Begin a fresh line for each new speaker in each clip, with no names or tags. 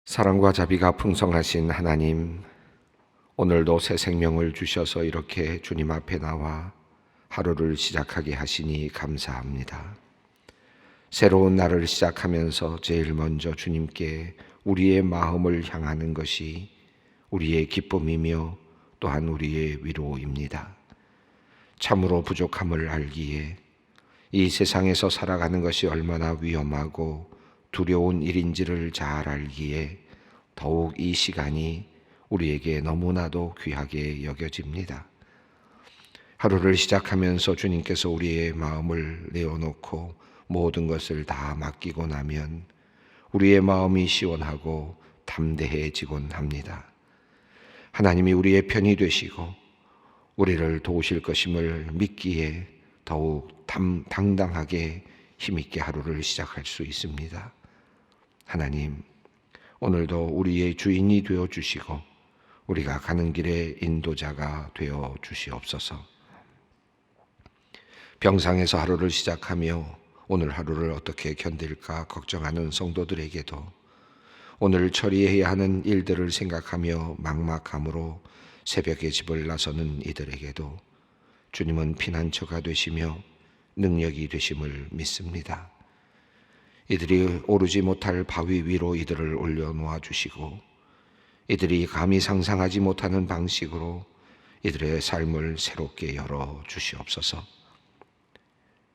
사랑과 자비가 풍성하신 하나님, 오늘도 새 생명을 주셔서 이렇게 주님 앞에 나와 하루를 시작하게 하시니 감사합니다. 새로운 날을 시작하면서 제일 먼저 주님께 우리의 마음을 향하는 것이 우리의 기쁨이며 또한 우리의 위로입니다. 참으로 부족함을 알기에 이 세상에서 살아가는 것이 얼마나 위험하고 두려운 일인지를 잘 알기에 더욱 이 시간이 우리에게 너무나도 귀하게 여겨집니다. 하루를 시작하면서 주님께서 우리의 마음을 내어놓고 모든 것을 다 맡기고 나면 우리의 마음이 시원하고 담대해지곤 합니다. 하나님이 우리의 편이 되시고 우리를 도우실 것임을 믿기에 더욱 당당하게 힘있게 하루를 시작할 수 있습니다. 하나님, 오늘도 우리의 주인이 되어 주시고 우리가 가는 길의 인도자가 되어 주시옵소서. 병상에서 하루를 시작하며 오늘 하루를 어떻게 견딜까 걱정하는 성도들에게도 오늘 처리해야 하는 일들을 생각하며 막막함으로 새벽에 집을 나서는 이들에게도 주님은 피난처가 되시며 능력이 되심을 믿습니다. 이들이 오르지 못할 바위 위로 이들을 올려놓아 주시고 이들이 감히 상상하지 못하는 방식으로 이들의 삶을 새롭게 열어 주시옵소서.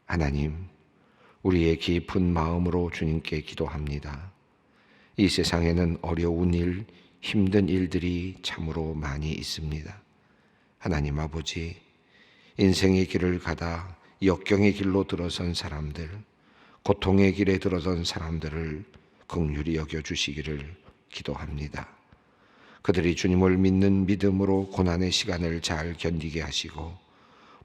하나님, 우리의 깊은 마음으로 주님께 기도합니다. 이 세상에는 어려운 일, 힘든 일들이 참으로 많이 있습니다. 하나님 아버지, 인생의 길을 가다 역경의 길로 들어선 사람들, 고통의 길에 들어선 사람들을 긍휼히 여겨주시기를 기도합니다. 그들이 주님을 믿는 믿음으로 고난의 시간을 잘 견디게 하시고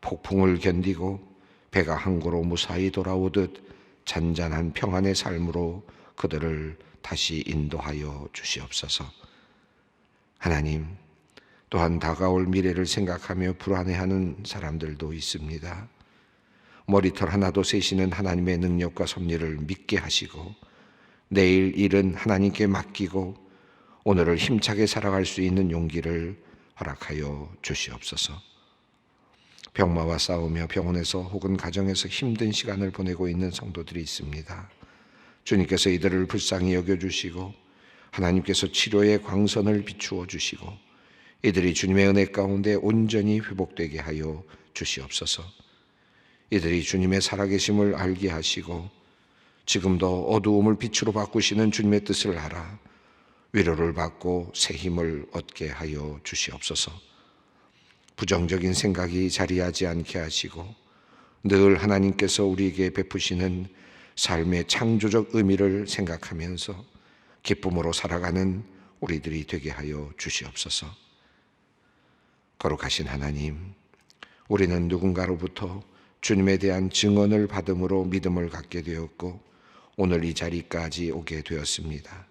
폭풍을 견디고 배가 항구로 무사히 돌아오듯 잔잔한 평안의 삶으로 그들을 다시 인도하여 주시옵소서. 하나님, 또한 다가올 미래를 생각하며 불안해하는 사람들도 있습니다. 머리털 하나도 세시는 하나님의 능력과 섭리를 믿게 하시고 내일 일은 하나님께 맡기고 오늘을 힘차게 살아갈 수 있는 용기를 허락하여 주시옵소서. 병마와 싸우며 병원에서 혹은 가정에서 힘든 시간을 보내고 있는 성도들이 있습니다. 주님께서 이들을 불쌍히 여겨주시고 하나님께서 치료의 광선을 비추어 주시고 이들이 주님의 은혜 가운데 온전히 회복되게 하여 주시옵소서. 이들이 주님의 살아계심을 알게 하시고 지금도 어두움을 빛으로 바꾸시는 주님의 뜻을 알아 위로를 받고 새 힘을 얻게 하여 주시옵소서. 부정적인 생각이 자리하지 않게 하시고 늘 하나님께서 우리에게 베푸시는 삶의 창조적 의미를 생각하면서 기쁨으로 살아가는 우리들이 되게 하여 주시옵소서. 거룩하신 하나님, 우리는 누군가로부터 주님에 대한 증언을 받음으로 믿음을 갖게 되었고 오늘 이 자리까지 오게 되었습니다.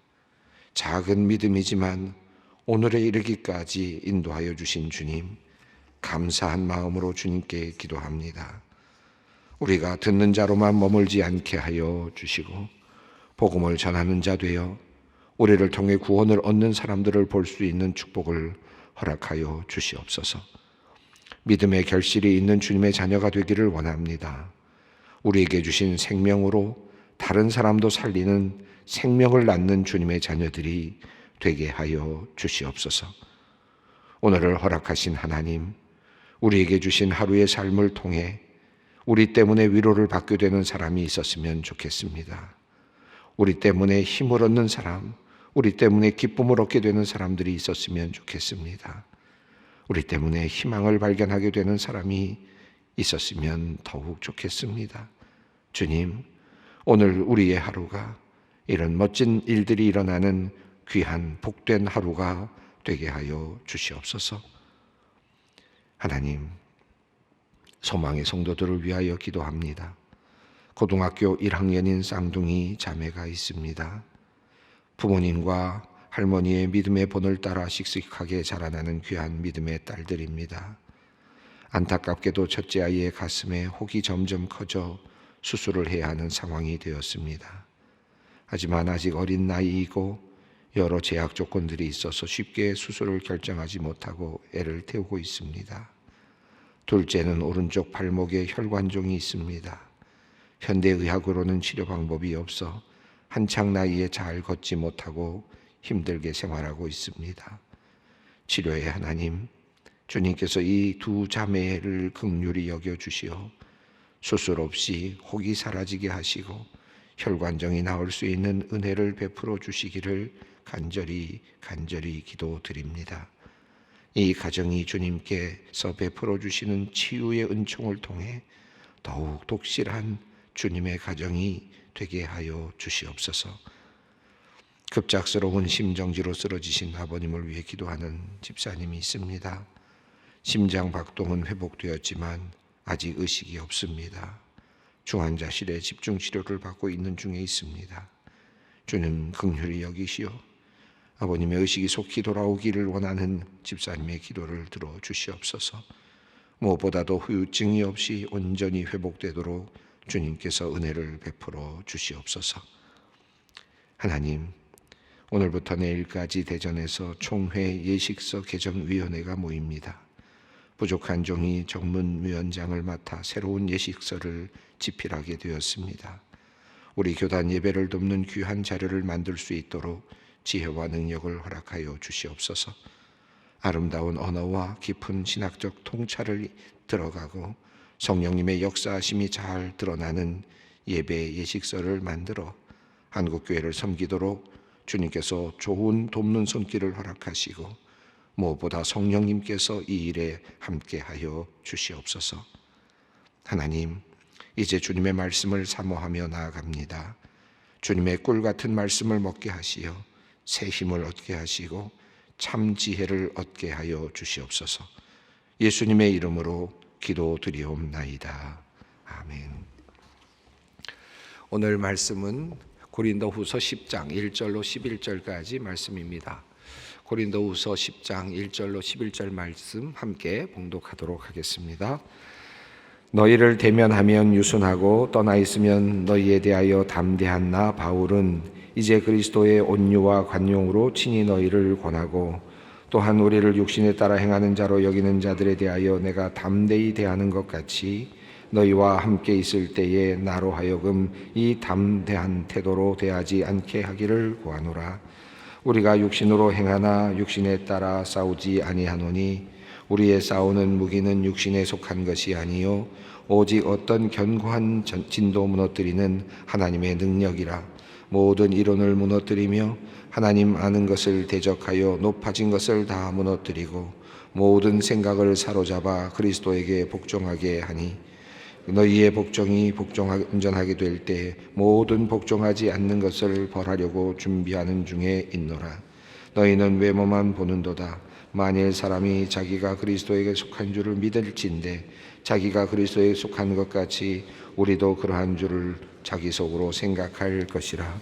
작은 믿음이지만 오늘에 이르기까지 인도하여 주신 주님, 감사한 마음으로 주님께 기도합니다. 우리가 듣는 자로만 머물지 않게 하여 주시고 복음을 전하는 자 되어 우리를 통해 구원을 얻는 사람들을 볼 수 있는 축복을 허락하여 주시옵소서. 믿음의 결실이 있는 주님의 자녀가 되기를 원합니다. 우리에게 주신 생명으로 다른 사람도 살리는 생명을 낳는 주님의 자녀들이 되게 하여 주시옵소서. 오늘을 허락하신 하나님, 우리에게 주신 하루의 삶을 통해 우리 때문에 위로를 받게 되는 사람이 있었으면 좋겠습니다. 우리 때문에 힘을 얻는 사람, 우리 때문에 기쁨을 얻게 되는 사람들이 있었으면 좋겠습니다. 우리 때문에 희망을 발견하게 되는 사람이 있었으면 더욱 좋겠습니다. 주님, 오늘 우리의 하루가 이런 멋진 일들이 일어나는 귀한 복된 하루가 되게 하여 주시옵소서. 하나님, 소망의 성도들을 위하여 기도합니다. 고등학교 1학년인 쌍둥이 자매가 있습니다. 부모님과 할머니의 믿음의 본을 따라 씩씩하게 자라나는 귀한 믿음의 딸들입니다. 안타깝게도 첫째 아이의 가슴에 혹이 점점 커져 수술을 해야 하는 상황이 되었습니다. 하지만 아직 어린 나이이고 여러 제약 조건들이 있어서 쉽게 수술을 결정하지 못하고 애를 태우고 있습니다. 둘째는 오른쪽 발목에 혈관종이 있습니다. 현대의학으로는 치료 방법이 없어 한창 나이에 잘 걷지 못하고 힘들게 생활하고 있습니다. 치료의 하나님, 주님께서 이 두 자매를 긍휼히 여겨주시어 수술 없이 혹이 사라지게 하시고 혈관정이 나을 수 있는 은혜를 베풀어 주시기를 간절히 기도드립니다. 이 가정이 주님께서 베풀어 주시는 치유의 은총을 통해 더욱 독실한 주님의 가정이 되게 하여 주시옵소서. 급작스러운 심정지로 쓰러지신 아버님을 위해 기도하는 집사님이 있습니다. 심장 박동은 회복되었지만 아직 의식이 없습니다. 중환자실에 집중치료를 받고 있는 중에 있습니다. 주님 긍휼히 여기시오. 아버님의 의식이 속히 돌아오기를 원하는 집사님의 기도를 들어주시옵소서. 무엇보다도 후유증이 없이 온전히 회복되도록 주님께서 은혜를 베풀어 주시옵소서. 하나님, 오늘부터 내일까지 대전에서 총회 예식서 개정위원회가 모입니다. 부족한 종이 정문위원장을 맡아 새로운 예식서를 집필하게 되었습니다. 우리 교단 예배를 돕는 귀한 자료를 만들 수 있도록 지혜와 능력을 허락하여 주시옵소서. 아름다운 언어와 깊은 신학적 통찰을 들어가고 성령님의 역사하심이 잘 드러나는 예배 예식서를 만들어 한국교회를 섬기도록 주님께서 좋은 돕는 손길을 허락하시고 무엇보다 성령님께서 이 일에 함께하여 주시옵소서. 하나님, 이제 주님의 말씀을 사모하며 나아갑니다. 주님의 꿀 같은 말씀을 먹게 하시어 새 힘을 얻게 하시고 참 지혜를 얻게 하여 주시옵소서. 예수님의 이름으로 기도드리옵나이다. 아멘. 오늘 말씀은 고린도후서 10장 1절로 11절까지 말씀입니다. 고린도후서 10장 1절로 11절 말씀 함께 봉독하도록 하겠습니다. 너희를 대면하면 유순하고 떠나 있으면 너희에 대하여 담대한 나 바울은 이제 그리스도의 온유와 관용으로 친히 너희를 권하고 또한 우리를 육신에 따라 행하는 자로 여기는 자들에 대하여 내가 담대히 대하는 것 같이 너희와 함께 있을 때에 나로 하여금 이 담대한 태도로 대하지 않게 하기를 구하노라. 우리가 육신으로 행하나 육신에 따라 싸우지 아니하노니 우리의 싸우는 무기는 육신에 속한 것이 아니요 오직 어떤 견고한 진도 무너뜨리는 하나님의 능력이라. 모든 이론을 무너뜨리며 하나님 아는 것을 대적하여 높아진 것을 다 무너뜨리고 모든 생각을 사로잡아 그리스도에게 복종하게 하니 너희의 복종이 온전하게 될 때 모든 복종하지 않는 것을 벌하려고 준비하는 중에 있노라. 너희는 외모만 보는도다. 만일 사람이 자기가 그리스도에게 속한 줄을 믿을진대 자기가 그리스도에 속한 것 같이 우리도 그러한 줄을 자기 속으로 생각할 것이라.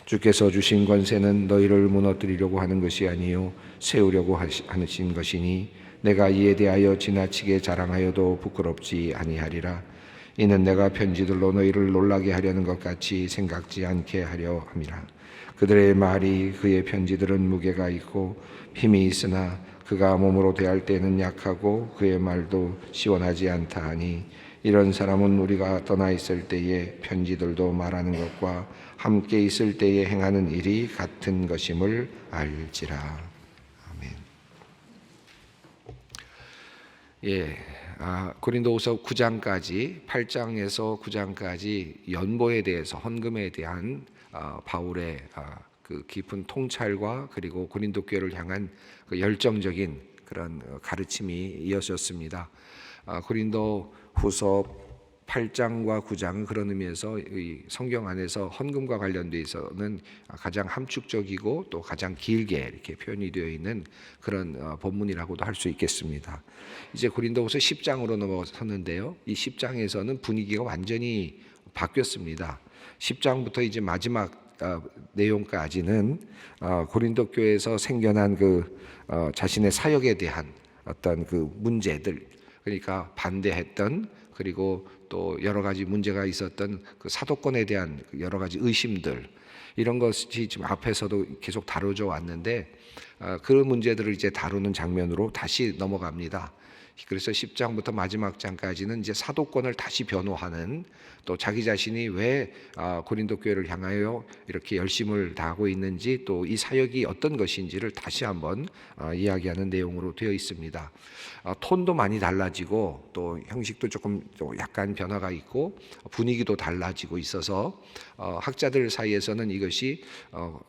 주께서 주신 권세는 너희를 무너뜨리려고 하는 것이 아니요 세우려고 하신 것이니 내가 이에 대하여 지나치게 자랑하여도 부끄럽지 아니하리라. 이는 내가 편지들로 너희를 놀라게 하려는 것 같이 생각지 않게 하려 함이라. 그들의 말이 그의 편지들은 무게가 있고 힘이 있으나 그가 몸으로 대할 때는 약하고 그의 말도 시원하지 않다 하니 이런 사람은 우리가 떠나 있을 때에 편지들도 말하는 것과 함께 있을 때에 행하는 일이 같은 것임을 알지라. 아멘. 고린도후서 9장까지 8장에서 9장까지 연보에 대해서 헌금에 대한 바울의 그 깊은 통찰과 그리고 고린도 교회를 향한 그 열정적인 그런 가르침이 이어졌습니다. 고린도후서 8장과 9장은 그런 의미에서 이 성경 안에서 헌금과 관련돼 있어서는 가장 함축적이고 또 가장 길게 이렇게 표현이 되어 있는 그런 본문이라고도 할 수 있겠습니다. 이제 고린도후서 10장으로 넘어섰는데요. 이 10장에서는 분위기가 완전히 바뀌었습니다. 10장부터 이제 마지막 내용까지는 고린도 교회에서 생겨난 그 자신의 사역에 대한 어떤 그 문제들, 그러니까 반대했던 그리고 또 여러 가지 문제가 있었던 그 사도권에 대한 여러 가지 의심들, 이런 것이 지금 앞에서도 계속 다뤄져 왔는데 그 문제들을 이제 다루는 장면으로 다시 넘어갑니다. 그래서 10장부터 마지막 장까지는 이제 사도권을 다시 변호하는, 또 자기 자신이 왜 고린도 교회를 향하여 이렇게 열심을 다하고 있는지, 또 이 사역이 어떤 것인지를 다시 한번 이야기하는 내용으로 되어 있습니다. 톤도 많이 달라지고 또 형식도 조금 약간 변화가 있고 분위기도 달라지고 있어서 학자들 사이에서는 이것이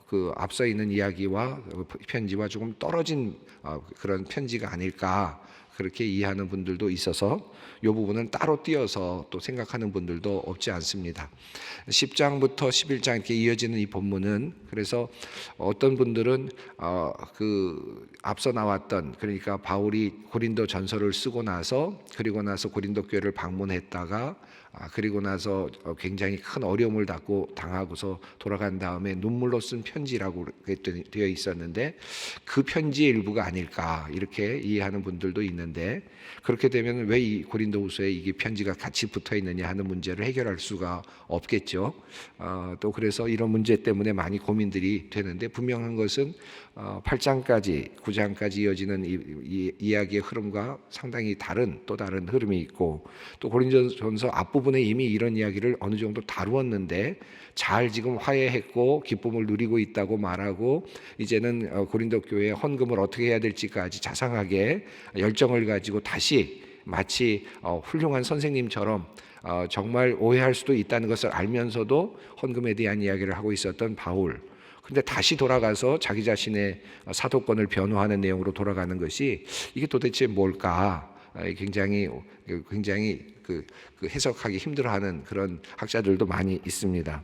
그 앞서 있는 이야기와 편지와 조금 떨어진 그런 편지가 아닐까, 그렇게 이해하는 분들도 있어서 이 부분은 따로 띄어서 또 생각하는 분들도 없지 않습니다. 10장부터 11장 이렇게 이어지는 이 본문은, 그래서 어떤 분들은 그 앞서 나왔던, 그러니까 바울이 고린도 전서를 쓰고 나서, 그리고 나서 고린도 교회를 방문했다가 그리고 나서 굉장히 큰 어려움을 당하고서 돌아간 다음에 눈물로 쓴 편지라고 되어 있었는데, 그 편지의 일부가 아닐까 이렇게 이해하는 분들도 있는데, 그렇게 되면 왜 이 고린도후서에 이게 편지가 같이 붙어 있느냐 하는 문제를 해결할 수가 없겠죠. 또 그래서 이런 문제 때문에 많이 고민들이 되는데, 분명한 것은 8장까지 9장까지 이어지는 이 이야기의 흐름과 상당히 또 다른 흐름이 있고, 또 고린도전서 앞부분에 이미 이런 이야기를 어느 정도 다루었는데 잘 지금 화해했고 기쁨을 누리고 있다고 말하고, 이제는 고린도 교회의 헌금을 어떻게 해야 될지까지 자상하게 열정을 가지고 다시 마치 훌륭한 선생님처럼 정말 오해할 수도 있다는 것을 알면서도 헌금에 대한 이야기를 하고 있었던 바울, 근데 다시 돌아가서 자기 자신의 사도권을 변호하는 내용으로 돌아가는 것이 이게 도대체 뭘까? 굉장히 그 해석하기 힘들어하는 그런 학자들도 많이 있습니다.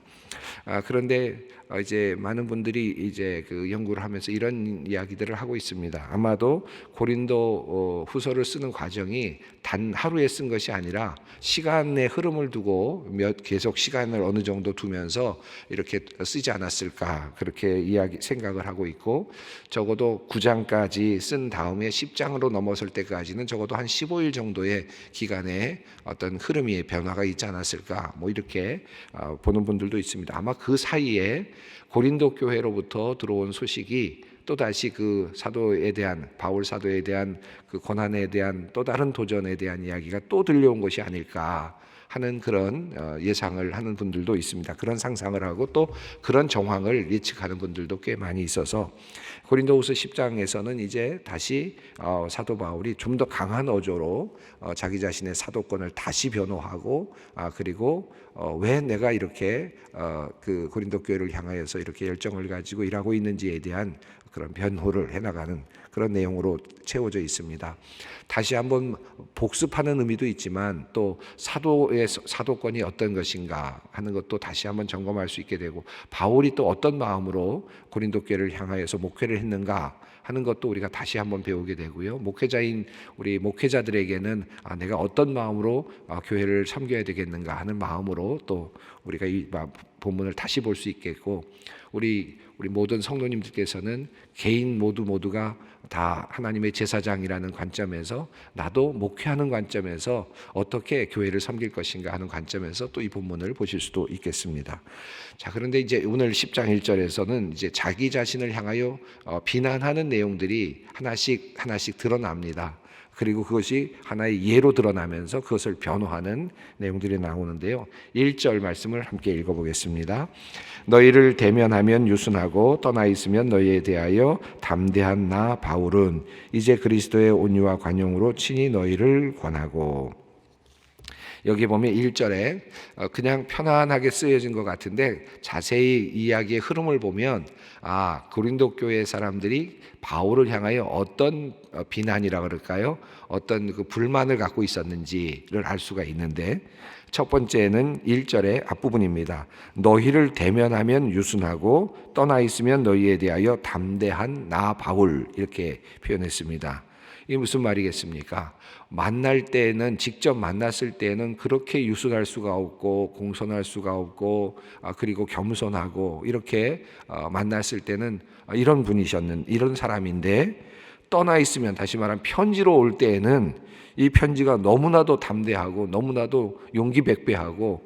그런데 이제 많은 분들이 이제 그 연구를 하면서 이런 이야기들을 하고 있습니다. 아마도 고린도 후서를 쓰는 과정이 단 하루에 쓴 것이 아니라 시간의 흐름을 두고 계속 시간을 어느 정도 두면서 이렇게 쓰지 않았을까, 그렇게 생각을 하고 있고, 적어도 9장까지 쓴 다음에 10장으로 넘어설 때까지는 적어도 한 15일 정도의 기간에 어떤 흐름의 변화가 있지 않았을까, 뭐 이렇게 보는 분들도 있습니다. 아마 그 사이에 고린도 교회로부터 들어온 소식이 또다시 그 사도에 대한, 바울 사도에 대한 그 고난에 대한 또 다른 도전에 대한 이야기가 또 들려온 것이 아닐까 하는 그런 예상을 하는 분들도 있습니다. 그런 상상을 하고 또 그런 정황을 예측하는 분들도 꽤 많이 있어서 고린도후서 10장에서는 이제 다시 사도 바울이 좀 더 강한 어조로 자기 자신의 사도권을 다시 변호하고, 그리고 왜 내가 이렇게 그 고린도 교회를 향하여서 이렇게 열정을 가지고 일하고 있는지에 대한 그런 변호를 해나가는 그런 내용으로 채워져 있습니다. 다시 한번 복습하는 의미도 있지만 또 사도의 사도권이 어떤 것인가 하는 것도 다시 한번 점검할 수 있게 되고, 바울이 또 어떤 마음으로 고린도 교회를 향하여서 목회를 했는가 하는 것도 우리가 다시 한번 배우게 되고요. 목회자인 우리 목회자들에게는 내가 어떤 마음으로 교회를 섬겨야 되겠는가 하는 마음으로 또 우리가 이 본문을 다시 볼 수 있겠고, 우리 모든 성도님들께서는 개인 모두가 다 하나님의 제사장이라는 관점에서, 나도 목회하는 관점에서 어떻게 교회를 섬길 것인가 하는 관점에서 또 이 본문을 보실 수도 있겠습니다. 자, 그런데 이제 오늘 10장 1절에서는 이제 자기 자신을 향하여 비난하는 내용들이 하나씩 드러납니다. 그리고 그것이 하나의 예로 드러나면서 그것을 변호하는 내용들이 나오는데요. 1절 말씀을 함께 읽어보겠습니다. 너희를 대면하면 유순하고 떠나 있으면 너희에 대하여 담대한 나 바울은 이제 그리스도의 온유와 관용으로 친히 너희를 권하고. 여기 보면 1절에 그냥 편안하게 쓰여진 것 같은데 자세히 이야기의 흐름을 보면 고린도 교회 사람들이 바울을 향하여 어떤 비난이라 그럴까요? 어떤 그 불만을 갖고 있었는지를 알 수가 있는데, 첫 번째는 1절의 앞부분입니다. 너희를 대면하면 유순하고 떠나 있으면 너희에 대하여 담대한 나 바울, 이렇게 표현했습니다. 이게 무슨 말이겠습니까? 만날 때는, 직접 만났을 때는 그렇게 유순할 수가 없고 공손할 수가 없고 그리고 겸손하고 이렇게 만났을 때는 이런 분이셨는, 이런 사람인데, 떠나 있으면, 다시 말하면 편지로 올 때에는 이 편지가 너무나도 담대하고 너무나도 용기 백배하고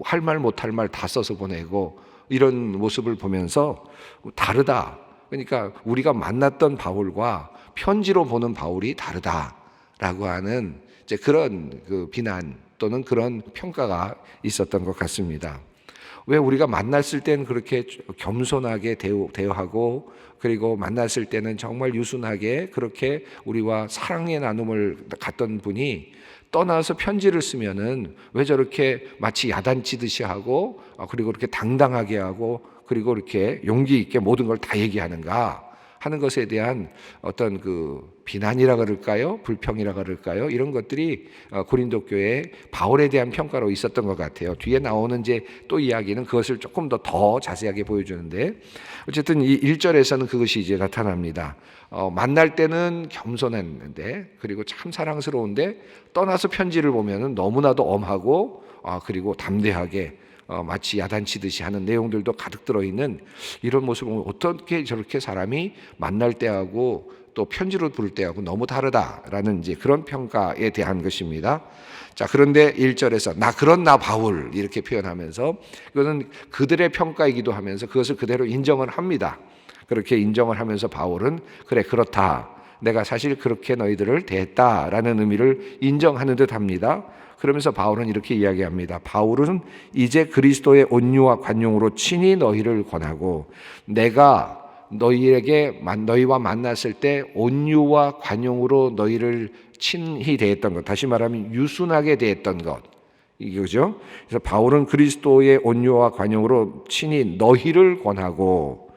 할 말 못할 말 다 써서 보내고 이런 모습을 보면서 다르다. 그러니까 우리가 만났던 바울과 편지로 보는 바울이 다르다라고 하는 이제 그런 그 비난 또는 그런 평가가 있었던 것 같습니다. 왜 우리가 만났을 때는 그렇게 겸손하게 대우하고 그리고 만났을 때는 정말 유순하게 그렇게 우리와 사랑의 나눔을 갖던 분이 떠나서 편지를 쓰면은 왜 저렇게 마치 야단치듯이 하고 그리고 그렇게 당당하게 하고 그리고 이렇게 용기 있게 모든 걸 다 얘기하는가 하는 것에 대한 어떤 그 비난이라 그럴까요? 불평이라 그럴까요? 이런 것들이 고린도 교회에 바울에 대한 평가로 있었던 것 같아요. 뒤에 나오는 이제 또 이야기는 그것을 조금 더 자세하게 보여주는데 어쨌든 이 1절에서는 그것이 이제 나타납니다. 만날 때는 겸손했는데 그리고 참 사랑스러운데 떠나서 편지를 보면은 너무나도 엄하고 그리고 담대하게 마치 야단치듯이 하는 내용들도 가득 들어있는 이런 모습을 보면 어떻게 저렇게 사람이 만날 때하고 또 편지로 부를 때하고 너무 다르다라는 이제 그런 평가에 대한 것입니다. 자, 그런데 1절에서 나 바울 이렇게 표현하면서 그것은 그들의 평가이기도 하면서 그것을 그대로 인정을 합니다. 그렇게 인정을 하면서 바울은 그래 그렇다. 내가 사실 그렇게 너희들을 대했다라는 의미를 인정하는 듯 합니다. 그러면서 바울은 이렇게 이야기합니다. 바울은 이제 그리스도의 온유와 관용으로 친히 너희를 권하고 내가 너희와 만났을 때 온유와 관용으로 너희를 친히 대했던 것, 다시 말하면 유순하게 대했던 것, 이거죠. 그래서 바울은 그리스도의 온유와 관용으로 친히 너희를 권하고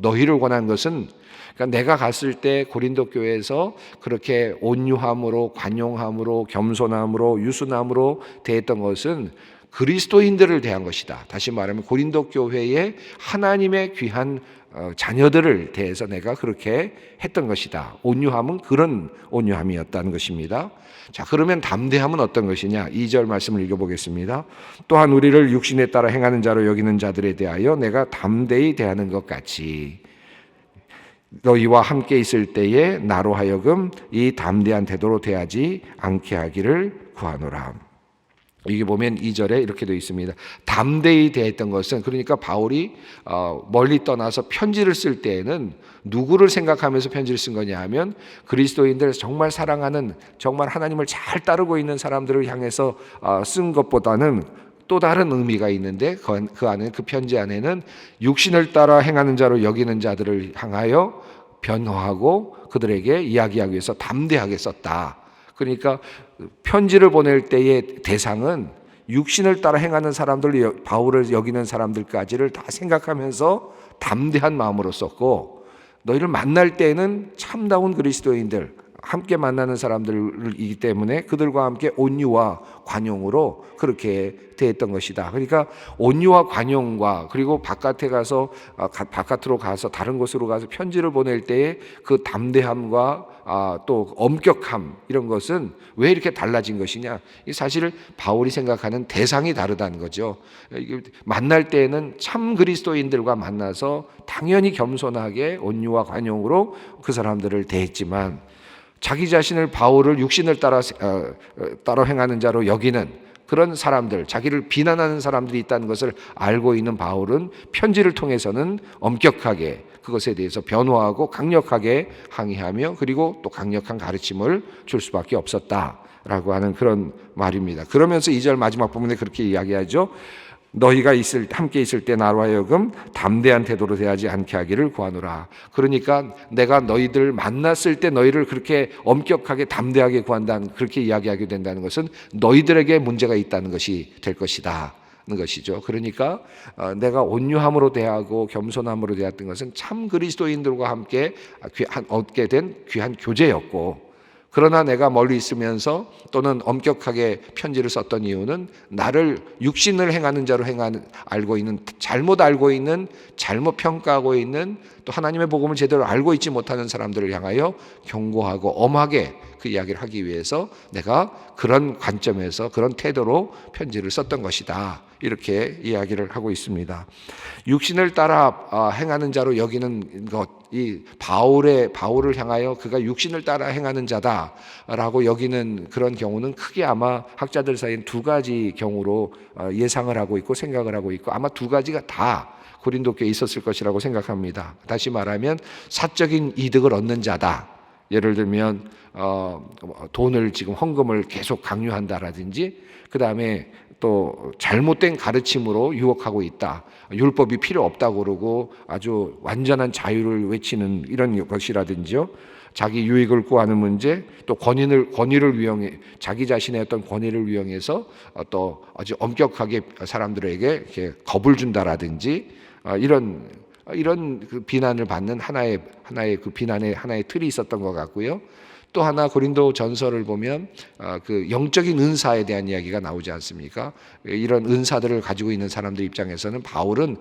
너희를 권한 것은 그러니까 내가 갔을 때 고린도 교회에서 그렇게 온유함으로 관용함으로 겸손함으로 유순함으로 대했던 것은 그리스도인들을 대한 것이다. 다시 말하면 고린도 교회의 하나님의 귀한 자녀들을 대해서 내가 그렇게 했던 것이다. 온유함은 그런 온유함이었다는 것입니다. 자, 그러면 담대함은 어떤 것이냐? 2절 말씀을 읽어보겠습니다. 또한 우리를 육신에 따라 행하는 자로 여기는 자들에 대하여 내가 담대히 대하는 것 같이 너희와 함께 있을 때에 나로 하여금 이 담대한 태도로 대하지 않게 하기를 구하노라. 이게 보면 2절에 이렇게 되어 있습니다. 담대히 대했던 것은 그러니까 바울이 멀리 떠나서 편지를 쓸 때에는 누구를 생각하면서 편지를 쓴 거냐 하면 그리스도인들 정말 사랑하는 정말 하나님을 잘 따르고 있는 사람들을 향해서 쓴 것보다는 또 다른 의미가 있는데 그 안에 그 편지 안에는 육신을 따라 행하는 자로 여기는 자들을 향하여 변호하고 그들에게 이야기하기 위해서 담대하게 썼다. 그러니까 편지를 보낼 때의 대상은 육신을 따라 행하는 사람들, 바울을 여기는 사람들까지를 다 생각하면서 담대한 마음으로 썼고 너희를 만날 때는 참다운 그리스도인들 함께 만나는 사람들이기 때문에 그들과 함께 온유와 관용으로 그렇게 대했던 것이다. 그러니까 온유와 관용과 그리고 바깥으로 가서 다른 곳으로 가서 편지를 보낼 때의 그 담대함과 또 엄격함 이런 것은 왜 이렇게 달라진 것이냐? 사실 바울이 생각하는 대상이 다르다는 거죠. 만날 때에는 참 그리스도인들과 만나서 당연히 겸손하게 온유와 관용으로 그 사람들을 대했지만 자기 자신을 바울을 육신을 따라 행하는 자로 여기는 그런 사람들, 자기를 비난하는 사람들이 있다는 것을 알고 있는 바울은 편지를 통해서는 엄격하게 그것에 대해서 변호하고 강력하게 항의하며 그리고 또 강력한 가르침을 줄 수밖에 없었다라고 하는 그런 말입니다. 그러면서 2절 마지막 부분에 그렇게 이야기하죠. 너희가 함께 있을 때 나로 하여금 담대한 태도로 대하지 않게 하기를 구하노라. 그러니까 내가 너희들 만났을 때 너희를 그렇게 엄격하게 담대하게 구한다는 그렇게 이야기하게 된다는 것은 너희들에게 문제가 있다는 것이 될 것이다. 것이죠. 그러니까 내가 온유함으로 대하고 겸손함으로 대했던 것은 참 그리스도인들과 함께 얻게 된 귀한 교제였고 그러나 내가 멀리 있으면서 또는 엄격하게 편지를 썼던 이유는 나를 육신을 행하는 자로 잘못 알고 있는 잘못 평가하고 있는 또 하나님의 복음을 제대로 알고 있지 못하는 사람들을 향하여 경고하고 엄하게 그 이야기를 하기 위해서 내가 그런 관점에서 그런 태도로 편지를 썼던 것이다. 이렇게 이야기를 하고 있습니다. 육신을 따라 행하는 자로 여기는 것, 이 바울을 향하여 그가 육신을 따라 행하는 자다라고 여기는 그런 경우는 크게 아마 학자들 사이엔 두 가지 경우로 예상을 하고 있고 생각을 하고 있고 아마 두 가지가 다 고린도 교회에 있었을 것이라고 생각합니다. 다시 말하면 사적인 이득을 얻는 자다. 예를 들면 돈을 지금 헌금을 계속 강요한다라든지, 그 다음에 또 잘못된 가르침으로 유혹하고 있다. 율법이 필요 없다고 그러고 아주 완전한 자유를 외치는 이런 것이라든지요. 자기 유익을 구하는 문제, 또 권위를 이용해 자기 자신의 어떤 권위를 이용해서 또 아주 엄격하게 사람들에게 이렇게 겁을 준다라든지 이런 그 비난을 받는 하나의 그 비난의 하나의 틀이 있었던 것 같고요. 또 하나 고린도 전서를 보면 그 영적인 은사에 대한 이야기가 나오지 않습니까? 이런 은사들을 가지고 있는 사람들 입장에서는 바울은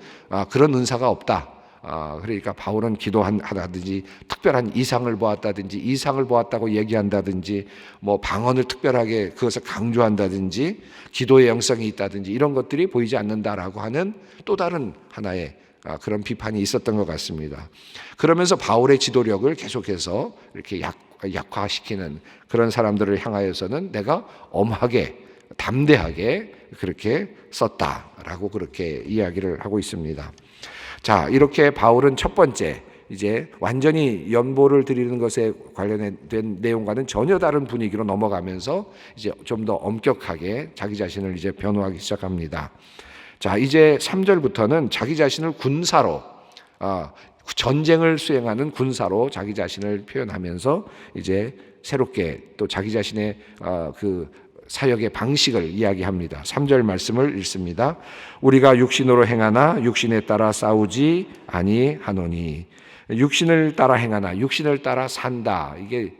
그런 은사가 없다. 그러니까 바울은 기도하다든지 특별한 이상을 보았다든지 이상을 보았다고 얘기한다든지 뭐 방언을 특별하게 그것을 강조한다든지 기도의 영성이 있다든지 이런 것들이 보이지 않는다라고 하는 또 다른 하나의 그런 비판이 있었던 것 같습니다. 그러면서 바울의 지도력을 계속해서 이렇게 약화시키는 그런 사람들을 향하여서는 내가 엄하게 담대하게 그렇게 썼다라고 그렇게 이야기를 하고 있습니다. 자, 이렇게 바울은 첫 번째 이제 완전히 연보를 드리는 것에 관련된 내용과는 전혀 다른 분위기로 넘어가면서 이제 좀 더 엄격하게 자기 자신을 이제 변호하기 시작합니다. 자, 이제 3절부터는 자기 자신을 군사로 전쟁을 수행하는 군사로 자기 자신을 표현하면서 이제 새롭게 또 자기 자신의 그 사역의 방식을 이야기합니다. 3절 말씀을 읽습니다. 우리가 육신으로 행하나 육신에 따라 싸우지 아니하노니. 육신을 따라 행하나 육신을 따라 산다. 이게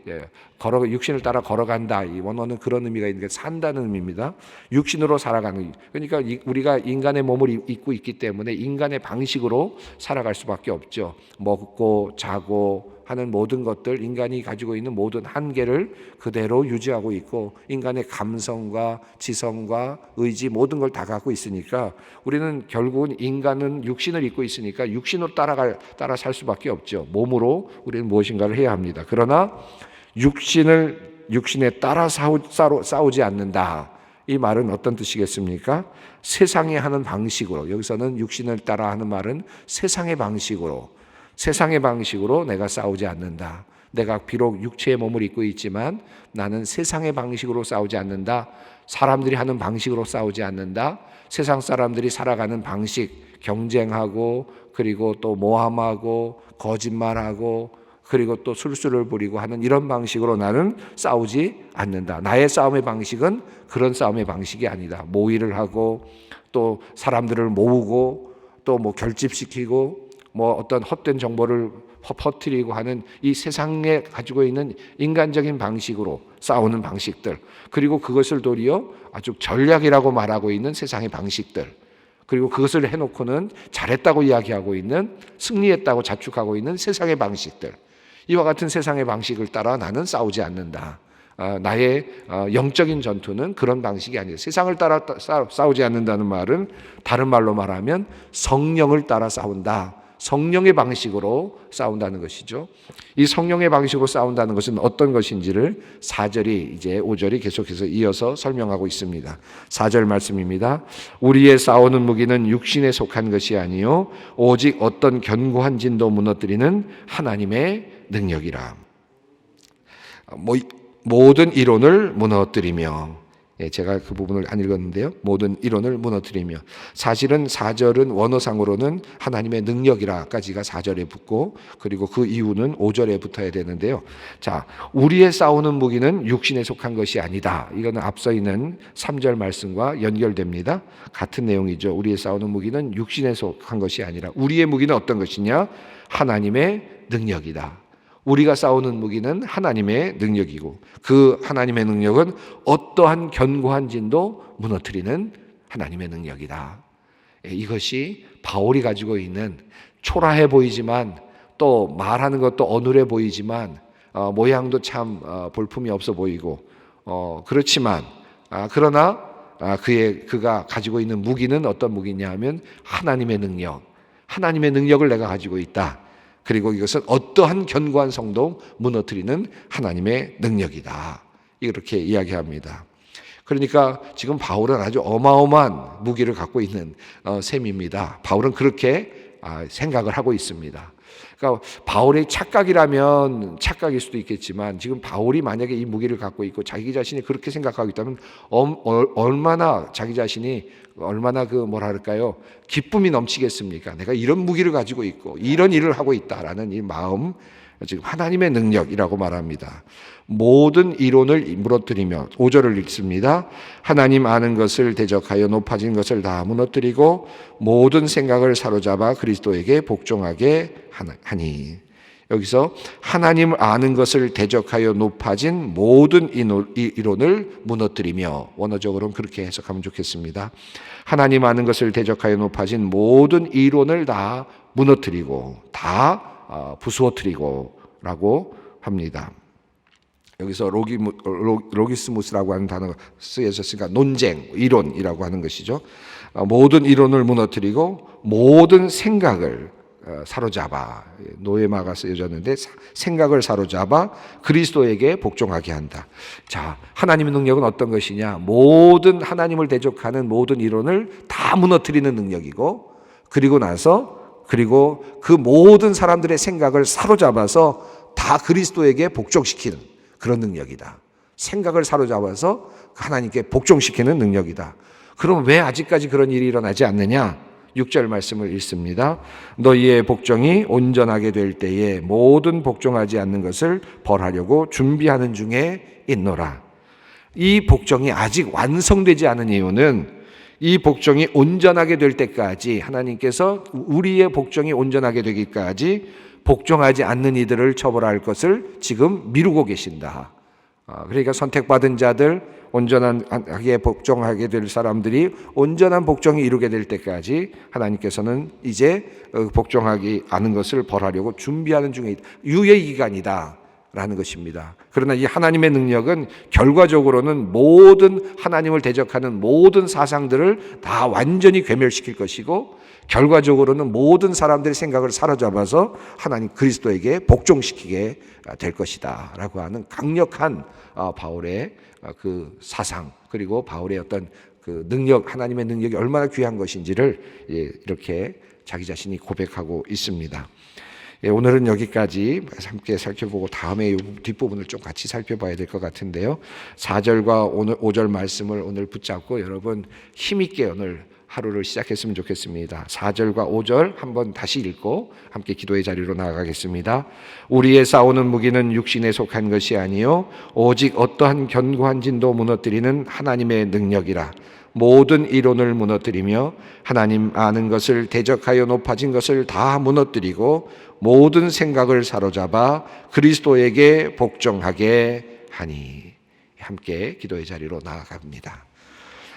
육신을 따라 걸어간다. 이 원어는 그런 의미가 있는 게 산다는 의미입니다. 육신으로 살아가는. 그러니까 우리가 인간의 몸을 입고 있기 때문에 인간의 방식으로 살아갈 수밖에 없죠. 먹고 자고 하는 모든 것들, 인간이 가지고 있는 모든 한계를 그대로 유지하고 있고 인간의 감성과 지성과 의지 모든 걸 다 갖고 있으니까 우리는 결국은 인간은 육신을 입고 있으니까 육신으로 따라 살 수밖에 없죠. 몸으로 우리는 무엇인가를 해야 합니다. 그러나 육신에 따라 싸우지 않는다. 이 말은 어떤 뜻이겠습니까? 세상이 하는 방식으로, 여기서는 육신을 따라 하는 말은 세상의 방식으로 내가 싸우지 않는다. 내가 비록 육체의 몸을 입고 있지만 나는 세상의 방식으로 싸우지 않는다. 사람들이 하는 방식으로 싸우지 않는다. 세상 사람들이 살아가는 방식, 경쟁하고 그리고 또 모함하고 거짓말하고 그리고 또 술수를 부리고 하는 이런 방식으로 나는 싸우지 않는다. 나의 싸움의 방식은 그런 싸움의 방식이 아니다. 모의를 하고 또 사람들을 모으고 또 뭐 결집시키고 뭐 어떤 헛된 정보를 퍼뜨리고 하는 이 세상에 가지고 있는 인간적인 방식으로 싸우는 방식들, 그리고 그것을 도리어 아주 전략이라고 말하고 있는 세상의 방식들, 그리고 그것을 해놓고는 잘했다고 이야기하고 있는, 승리했다고 자축하고 있는 세상의 방식들, 이와 같은 세상의 방식을 따라 나는 싸우지 않는다. 나의 영적인 전투는 그런 방식이 아니에요. 세상을 따라 싸우지 않는다는 말은 다른 말로 말하면 성령을 따라 싸운다. 성령의 방식으로 싸운다는 것이죠. 이 성령의 방식으로 싸운다는 것은 어떤 것인지를 4절이 이제 5절이 계속해서 이어서 설명하고 있습니다. 4절 말씀입니다. 우리의 싸우는 무기는 육신에 속한 것이 아니요 오직 어떤 견고한 진도 무너뜨리는 하나님의 능력이라. 모든 이론을 무너뜨리며, 제가 그 부분을 안 읽었는데요. 모든 이론을 무너뜨리며, 사실은 4절은 원어상으로는 하나님의 능력이라까지가 4절에 붙고 그리고 그 이유는 5절에 붙어야 되는데요. 자, 우리의 싸우는 무기는 육신에 속한 것이 아니다. 이거는 앞서 있는 3절 말씀과 연결됩니다. 같은 내용이죠. 우리의 싸우는 무기는 육신에 속한 것이 아니라 우리의 무기는 어떤 것이냐? 하나님의 능력이다. 우리가 싸우는 무기는 하나님의 능력이고 그 하나님의 능력은 어떠한 견고한 진도 무너뜨리는 하나님의 능력이다. 이것이 바울이 가지고 있는 초라해 보이지만 또 말하는 것도 어눌해 보이지만 모양도 참 볼품이 없어 보이고 그렇지만 그러나 그가 가지고 있는 무기는 어떤 무기냐 하면 하나님의 능력을 내가 가지고 있다. 그리고 이것은 어떠한 견고한 성도 무너뜨리는 하나님의 능력이다. 이렇게 이야기합니다. 그러니까 지금 바울은 아주 어마어마한 무기를 갖고 있는 셈입니다. 바울은 그렇게 생각을 하고 있습니다. 그러니까 바울의 착각이라면 착각일 수도 있겠지만 지금 바울이 만약에 이 무기를 갖고 있고 자기 자신이 그렇게 생각하고 있다면 얼마나 자기 자신이 얼마나 기쁨이 넘치겠습니까? 내가 이런 무기를 가지고 있고 이런 일을 하고 있다라는 이 마음, 지금 하나님의 능력이라고 말합니다. 모든 이론을 무너뜨리며 5절을 읽습니다. 하나님 아는 것을 대적하여 높아진 것을 다 무너뜨리고 모든 생각을 사로잡아 그리스도에게 복종하게 하니. 여기서 하나님 아는 것을 대적하여 높아진 모든 이론을 무너뜨리며, 원어적으로는 그렇게 해석하면 좋겠습니다. 하나님 아는 것을 대적하여 높아진 모든 이론을 다 무너뜨리고 다 부수어뜨리고 라고 합니다. 여기서 로기스무스라고 하는 단어가 쓰여졌으니까 논쟁, 이론이라고 하는 것이죠. 모든 이론을 무너뜨리고 모든 생각을 사로잡아, 노에마가 쓰여졌는데 생각을 사로잡아 그리스도에게 복종하게 한다. 자, 하나님의 능력은 어떤 것이냐? 모든 하나님을 대적하는 모든 이론을 다 무너뜨리는 능력이고, 그리고 그 모든 사람들의 생각을 사로잡아서 다 그리스도에게 복종시키는 그런 능력이다. 생각을 사로잡아서 하나님께 복종시키는 능력이다. 그럼 왜 아직까지 그런 일이 일어나지 않느냐? 6절 말씀을 읽습니다. 너희의 복종이 온전하게 될 때에 모든 복종하지 않는 것을 벌하려고 준비하는 중에 있노라. 이 복종이 아직 완성되지 않은 이유는 이 복종이 온전하게 될 때까지, 하나님께서 우리의 복종이 온전하게 되기까지 복종하지 않는 이들을 처벌할 것을 지금 미루고 계신다. 그러니까 선택받은 자들, 온전하게 복종하게 될 사람들이 온전한 복종이 이루게 될 때까지 하나님께서는 이제 복종하지 않은 것을 벌하려고 준비하는 중에 유예 기간이다 라는 것입니다. 그러나 이 하나님의 능력은 결과적으로는 모든 하나님을 대적하는 모든 사상들을 다 완전히 괴멸시킬 것이고, 결과적으로는 모든 사람들의 생각을 사로잡아서 하나님 그리스도에게 복종시키게 될 것이다 라고 하는 강력한 바울의 그 사상, 그리고 바울의 어떤 그 능력, 하나님의 능력이 얼마나 귀한 것인지를 이렇게 자기 자신이 고백하고 있습니다. 오늘은 여기까지 함께 살펴보고 다음에 뒷부분을 좀 같이 살펴봐야 될 것 같은데요. 4절과 5절 말씀을 오늘 붙잡고 여러분 힘있게 오늘 하루를 시작했으면 좋겠습니다. 4절과 5절 한번 다시 읽고 함께 기도의 자리로 나아가겠습니다. 우리의 싸우는 무기는 육신에 속한 것이 아니요 오직 어떠한 견고한 진도 무너뜨리는 하나님의 능력이라. 모든 이론을 무너뜨리며 하나님 아는 것을 대적하여 높아진 것을 다 무너뜨리고 모든 생각을 사로잡아 그리스도에게 복종하게 하니. 함께 기도의 자리로 나아갑니다.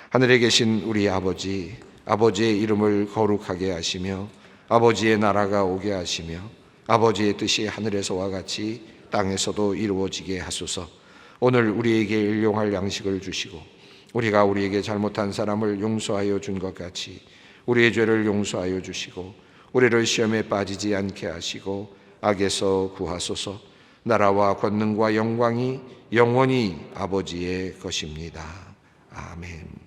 하늘에 계신 우리 아버지, 아버지의 이름을 거룩하게 하시며 아버지의 나라가 오게 하시며 아버지의 뜻이 하늘에서와 같이 땅에서도 이루어지게 하소서. 오늘 우리에게 일용할 양식을 주시고 우리가 우리에게 잘못한 사람을 용서하여 준 것 같이 우리의 죄를 용서하여 주시고 우리를 시험에 빠지지 않게 하시고 악에서 구하소서. 나라와 권능과 영광이 영원히 아버지의 것입니다. 아멘.